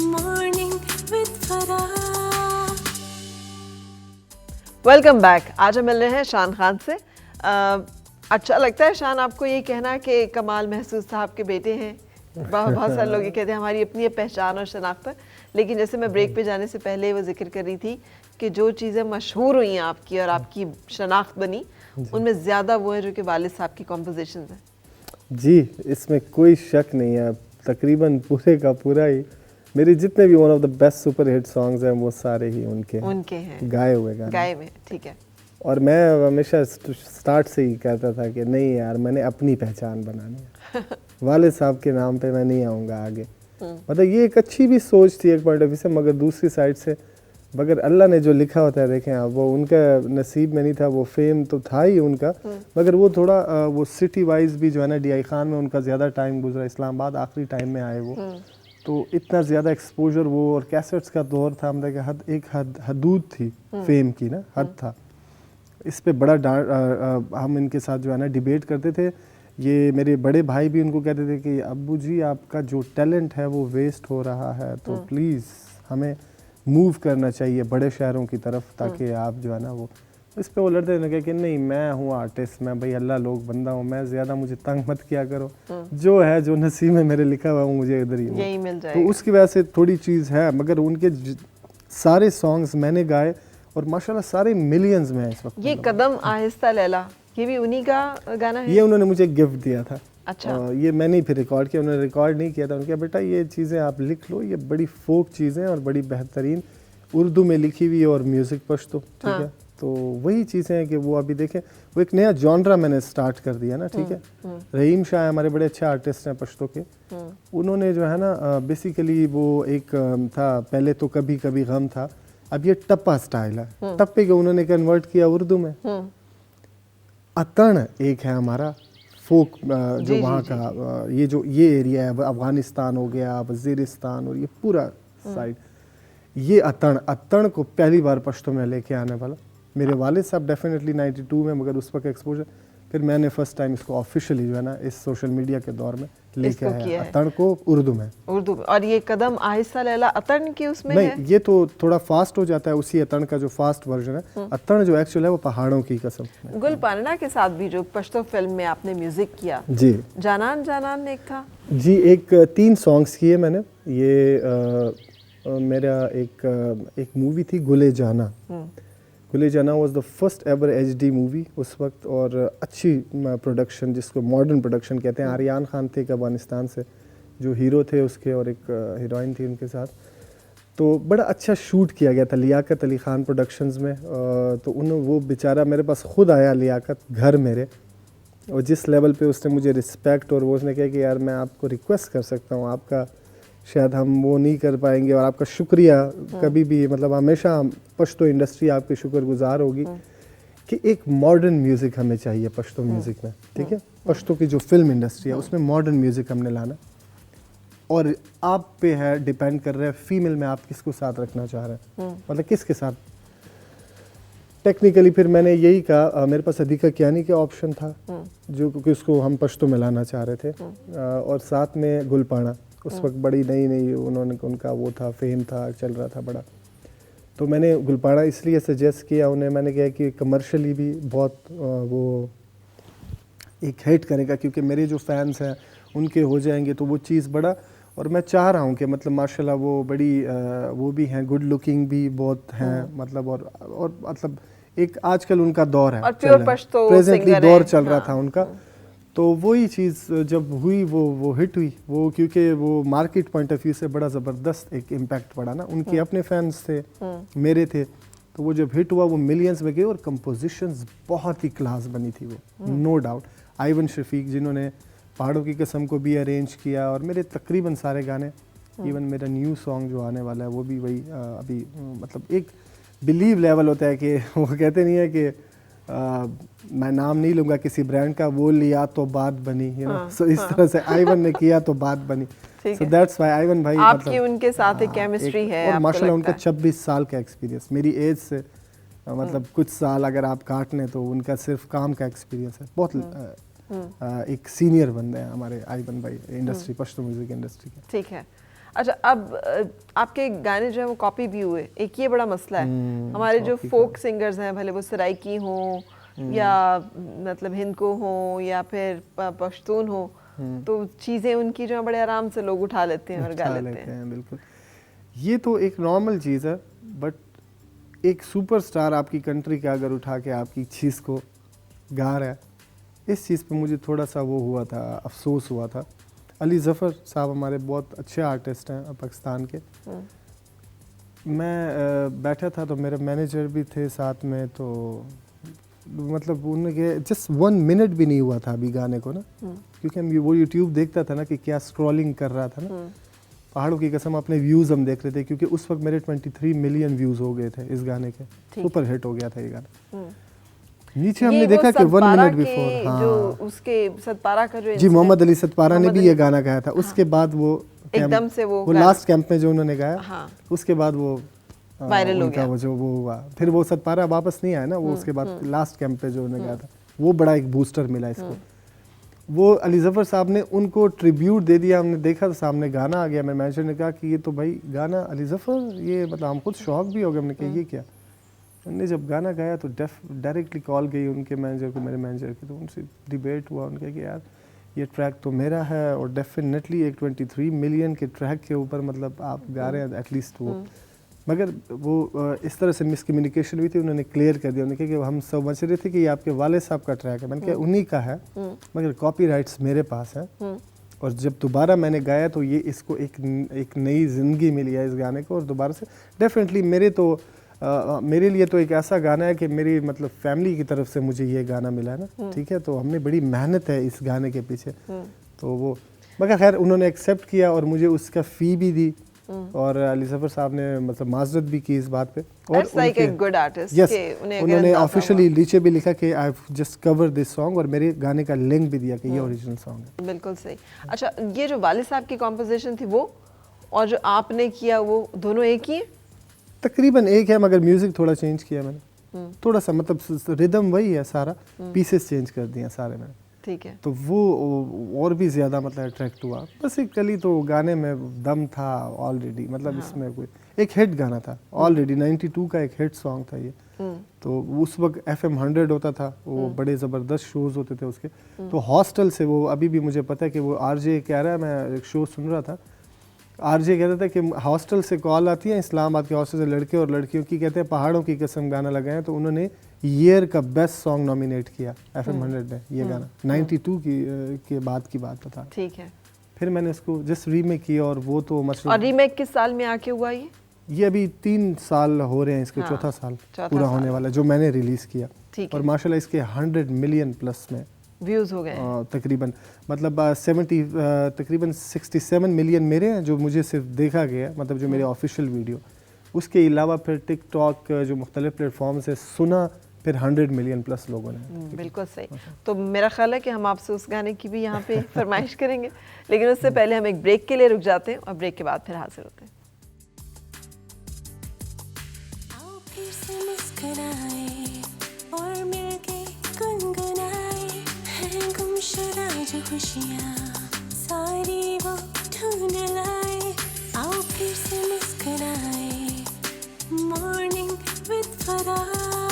Morning with Farah. Welcome back. आज हम मिल रहे हैं शान खान से। अच्छा लगता है शान आपको ये कहना कि कमाल महसूस साहब के बेटे हैं? बहुत सारे लोग ये कहते हैं हमारी अपनी पहचान और शनाख्त है। लेकिन जैसे मैं ब्रेक पे जाने से पहले वो जिक्र कर रही थी कि जो चीज़ें मशहूर हुई हैं आपकी और आपकी शनाख्त बनी, उनमें ज़्यादा वो है जो कि वालिद साहब की कॉम्पोजिशन है। जी, इसमें कोई शक नहीं है। तकरीबन पूरे का पूरा ही मेरे जितने भी one of the best super hit songs हैं वो सारे ही उनके हैं, गाए हुए गाने। गाए हुए, ठीक है। और मैं हमेशा स्टार्ट से ही कहता था कि नहीं यार, मैंने अपनी पहचान बनानी है। वालिद साहब के नाम पे मैं नहीं आऊँगा आगे। मतलब ये एक अच्छी भी सोच थी एक पॉइंट ऑफ व्यू से, मगर दूसरी साइड से मगर अल्लाह ने जो लिखा होता है, देखें आप, वो उनका नसीब में नहीं था। वो फेम तो था ही उनका, मगर वो थोड़ा वो सिटी वाइज भी जो है ना, DI खान में उनका ज़्यादा टाइम गुजरा, इस्लामाबाद आखिरी टाइम में आए वो, तो इतना ज़्यादा एक्सपोजर वो, और कैसेट्स का दौर था, मतलब कि हदूद थी फेम की ना, हद था। इस पे बड़ा हम इनके साथ जो है ना डिबेट करते थे। ये मेरे बड़े भाई भी उनको कहते थे कि अब्बू जी आपका जो टैलेंट है वो वेस्ट हो रहा है, तो प्लीज़ हमें मूव करना चाहिए बड़े शहरों की तरफ, ताकि आप जो है ना वो, इस पे वो लड़ते थे कि नहीं मैं हूँ आर्टिस्ट, मैं भाई अल्लाह लोग बंदा हूँ, मैं ज़्यादा मुझे तंग मत किया करो, जो है जो नसीब में मेरे लिखा हुआ वो मुझे इधर ही यही मिल जाएगा। तो उसकी वजह से थोड़ी चीज़ है, मगर उनके सारे सॉन्ग्स मैंने गाए और माशाल्लाह सारे मिलियंस में है इस वक्त। ये कदम आहिस्ता लैला, ये भी उन्हीं का गाना है? ये उन्होंने मुझे गिफ्ट दिया था। अच्छा। ये मैंने ही फिर रिकॉर्ड किया, उन्होंने रिकॉर्ड नहीं किया था। उन्होंने कहा बेटा ये चीज़ें आप लिख लो, ये बड़ी फोक चीज़ें और बड़ी बेहतरीन उर्दू में लिखी हुई है और म्यूज़िक पश्तो, ठीक है। तो वही चीज़ें हैं कि वो अभी देखें, वो एक नया जॉनरा मैंने स्टार्ट कर दिया ना, ठीक है। रहीम शाह हमारे बड़े अच्छे आर्टिस्ट हैं पश्तो के, उन्होंने जो है ना बेसिकली वो एक था, पहले तो कभी कभी गम था, अब ये टप्पा स्टाइल है। टप्पे को उन्होंने कन्वर्ट किया उर्दू में। अतण एक है हमारा फोक जो वहाँ का, ये एरिया है, अफगानिस्तान हो गया, वजीरिस्तान और ये पूरा साइड, ये अतण को पहली बार पश्तो में लेके आने वाला मेरे वालिद साहब डेफिनेटली 92 में, मगर उस वक्त एक्सपोजर, फिर मैंने फर्स्ट टाइम इसको ऑफिशियली जो है ना इस सोशल मीडिया के दौर में लेके आया अतण को उर्दू में। और ये कदम आहिस्ता लैला अतण की उसमें नहीं है? ये तो थोड़ा फास्ट हो जाता है, उसी अतण का जो फास्ट वर्जन है। अतण जो एक्चुअल है वो पहाड़ों की कसम। गुल पानना के साथ भी जो पश्तो फिल्म में आपने म्यूजिक किया, जी, जानान जानान एक था जी, एक 3 सॉन्ग्स किए मैंने। ये मेरा एक मूवी थी गुले जाना। गुले जाना was the first ever HD movie उस वक्त, और अच्छी प्रोडक्शन, जिसको मॉडर्न प्रोडक्शन कहते हैं। आर्यान खान थे अफगानिस्तान से जो हीरो थे उसके, और एक हीरोइन थी उनके साथ। तो बड़ा अच्छा शूट किया गया था लियाकत अली खान प्रोडक्शंस में। तो वो बेचारा मेरे पास खुद आया, लियाकत घर मेरे, और जिस लेवल पे उसने मुझे रिस्पेक्ट, और वो उसने कहा कि यार मैं आपको रिक्वेस्ट कर सकता हूँ, आपका शायद हम वो नहीं कर पाएंगे, और आपका शुक्रिया कभी भी, मतलब हमेशा पश्तो इंडस्ट्री आपकी शुक्रगुजार होगी कि एक मॉडर्न म्यूज़िक हमें चाहिए पश्तो म्यूज़िक में, ठीक है। पश्तो की जो फिल्म इंडस्ट्री है उसमें मॉडर्न म्यूज़िक हमने लाना, और आप पे है डिपेंड कर रहा है फीमेल में आप किसको साथ रखना चाह रहे हैं, मतलब किसके साथ। टेक्निकली फिर मैंने यही कहा, मेरे पास अधिका कियानी का ऑप्शन था जो कि उसको हम पश्तो में लाना चाह रहे थे, और साथ में गुलपाना उस वक्त बड़ी नई उन्होंने, उनका वो था, फेम था, चल रहा था बड़ा। तो मैंने गुलपाना इसलिए सजेस्ट किया उन्हें, मैंने कहा कि कमर्शियली भी बहुत वो एक हिट करेगा, क्योंकि मेरे जो फैंस हैं उनके हो जाएंगे तो वो चीज़ बड़ा। और मैं चाह रहा हूँ कि मतलब माशाल्लाह वो बड़ी वो भी हैं, गुड लुकिंग भी बहुत हैं, मतलब और मतलब एक आजकल उनका दौर है, प्रेजेंटली दौर चल रहा था उनका। तो वही चीज़ जब हुई वो हिट हुई वो, क्योंकि वो मार्केट पॉइंट ऑफ व्यू से बड़ा ज़बरदस्त एक इम्पैक्ट पड़ा ना। उनके अपने फैंस थे, मेरे थे, तो वो जब हिट हुआ वो मिलियंस में गए, और कंपोजिशंस बहुत ही क्लास बनी थी वो, नो डाउट। आइवन शफीक जिन्होंने पहाड़ों की कसम को भी अरेंज किया, और मेरे तकरीबन सारे गाने, इवन मेरा न्यू सॉन्ग जो आने वाला है वो भी वही अभी, मतलब एक बिलीव लेवल होता है कि वो कहते नहीं है कि मैं नाम नहीं लूँगा किसी ब्रांड का, वो लिया तो बात बनी, यू नो। सो इस तरह से आइवन ने किया तो बात बनी। सो दैट्स व्हाई आइवन भाई, आपकी उनके साथ एक केमिस्ट्री है, और माशाल्लाह उनका 26 साल का एक्सपीरियंस, मेरी एज से मतलब कुछ साल अगर आप काट लें तो उनका सिर्फ काम का एक्सपीरियंस है। बहुत एक सीनियर बंदे हैं हमारे आइवन भाई इंडस्ट्री, पश्तो म्यूजिक इंडस्ट्री के। ठीक है। अच्छा, अब आपके गाने जो है वो कॉपी भी हुए, एक ये बड़ा मसला है। हमारे जो फोक सिंगर्स हैं, भले वो सराइकी हों या मतलब हिंद को हों या फिर पश्तून हो, तो चीज़ें उनकी जो है बड़े आराम से लोग उठा लेते हैं और गा लेते हैं। बिल्कुल, ये तो एक नॉर्मल चीज़ है, बट एक सुपरस्टार आपकी कंट्री का अगर उठा के आपकी चीज़ को गा रहा है, इस चीज़ पे मुझे थोड़ा सा वो हुआ था, अफसोस हुआ था। अली ज़फ़र साहब हमारे बहुत अच्छे आर्टिस्ट हैं पाकिस्तान के। मैं बैठा था तो मेरे मैनेजर भी थे साथ में, तो मतलब उनके जस्ट 1 मिनट भी नहीं हुआ था अभी गाने को ना, क्योंकि हम वो यूट्यूब देखता था ना कि क्या स्क्रॉलिंग कर रहा था ना, पहाड़ों की कसम अपने व्यूज़ हम देख रहे थे, क्योंकि उस वक्त मेरे 23 मिलियन व्यूज़ हो गए थे इस गाने के, सुपर हिट हो गया था ये गाना। नीचे हमने देखा कि 1 मिनट बिफोर, हाँ, जो उसके सतपारा का जो जी मोहम्मद अली सतपारा ने भी ये गाना गाया था। उसके बाद वो एकदम से वो लास्ट कैंप में जो उन्होंने गाया, हाँ, उसके बाद वो वायरल हो गया। वो जो वो हुआ, फिर वो सतपारा वापस नहीं आया ना, वो उसके बाद लास्ट कैंप पे जो उन्होंने गाया था, वो बड़ा एक बूस्टर मिला इसको। वो अली ज़फ़र साहब ने उनको ट्रिब्यूट दे दिया। हमने देखा तो सामने गाना आ गया, मेरे मैनेजर ने कहा कि ये तो भाई गाना अली ज़फ़र, ये मतलब हम खुद शौक भी हो गए। हमने कहा ये क्या, उन्होंने जब गाना गाया तो डायरेक्टली कॉल गई उनके मैनेजर को, मेरे मैनेजर की, तो उनसे डिबेट हुआ। उनके कि यार ये ट्रैक तो मेरा है और डेफिनेटली एक 23 मिलियन के ट्रैक के ऊपर मतलब आप गा रहे हैं एटलीस्ट वो, मगर वो इस तरह से मिसकम्युनिकेशन हुई थी। उन्होंने क्लियर कर दिया, उन्होंने कहा कि हम समझ रहे थे कि ये आपके वाले साहब का ट्रैक है। मैंने कहा उन्हीं का है, मगर कॉपीराइट्स मेरे पास है, और जब दोबारा मैंने गाया तो ये इसको एक नई ज़िंदगी मिली है इस गाने को, और दोबारा से डेफिनेटली मेरे लिए तो एक ऐसा गाना है कि मेरी मतलब फैमिली की तरफ से मुझे ये गाना मिला है ना, ठीक है, तो हमने बड़ी मेहनत है इस गाने के पीछे, तो वो, मगर खैर उन्होंने एक्सेप्ट किया और मुझे उसका फ़ी भी दी, और अली ज़फ़र साहब ने मतलब माजरत भी की इस बात पे। और गुड आर्टिस्ट उन्होंने ऑफिशियली नीचे भी लिखा कि I just cover this song, और मेरे गाने का लिंक भी दिया कि ये ओरिजिनल सॉन्ग है। बिल्कुल सही। अच्छा, ये जो वाले साहब की कॉम्पोजिशन थी वो और जो आपने किया वो दोनों एक ही है? तकरीबन एक है, मगर म्यूजिक थोड़ा चेंज किया मैंने, थोड़ा सा मतलब रिदम वही है, सारा पीसेस चेंज कर दिए सारे मैंने, ठीक है, तो वो और भी ज़्यादा मतलब अट्रैक्ट हुआ। बस एक कली तो गाने में दम था ऑलरेडी, मतलब इसमें कोई एक हिट गाना था ऑलरेडी, 92 का एक हिट सॉन्ग था ये, तो उस वक्त FM 100 होता था, वो बड़े ज़बरदस्त शोज़ होते थे उसके, तो हॉस्टल से वो अभी भी मुझे पता है कि वो RJ कह रहा है, मैं एक शो सुन रहा था, RJ कहता था कि हॉस्टल से कॉल आती है, इस्लामाबाद के हॉस्टल से लड़के और लड़कियों की, कहते हैं पहाड़ों की कसम गाना लगाएं, तो उन्होंने ईयर का बेस्ट सॉन्ग नॉमिनेट किया FM 100 ने ये गाना, 92 के बाद की बात बता। ठीक है, फिर मैंने इसको जस्ट रीमेक किया, और वो तो मतलब, और रीमेक किस साल में आके हुआ ये अभी 3 साल हो रहे हैं इसके, चौथा साल पूरा होने वाला जो मैंने रिलीज़ किया, और माशाल्लाह इसके 100 मिलियन प्लस में व्यूज़ हो गए तकरीबन, मतलब 67 मिलियन मेरे हैं जो मुझे सिर्फ देखा गया, मतलब जो मेरे ऑफिशियल वीडियो, उसके अलावा फिर टिकटॉक जो मुख्तलिफ प्लेटफॉर्म से सुना, फिर 100 मिलियन प्लस लोगों ने। बिल्कुल सही। तो मेरा ख्याल है कि हम आपसे उस गाने की भी यहाँ पे फरमाइश करेंगे, लेकिन उससे पहले हम एक ब्रेक के लिए रुक जाते हैं, और ब्रेक के बाद फिर हाजिर होते हैं। खुशियाँ सारी वो ढूंढ लाए, आओ फिर से मुस्कुराए, मॉर्निंग विद फराह।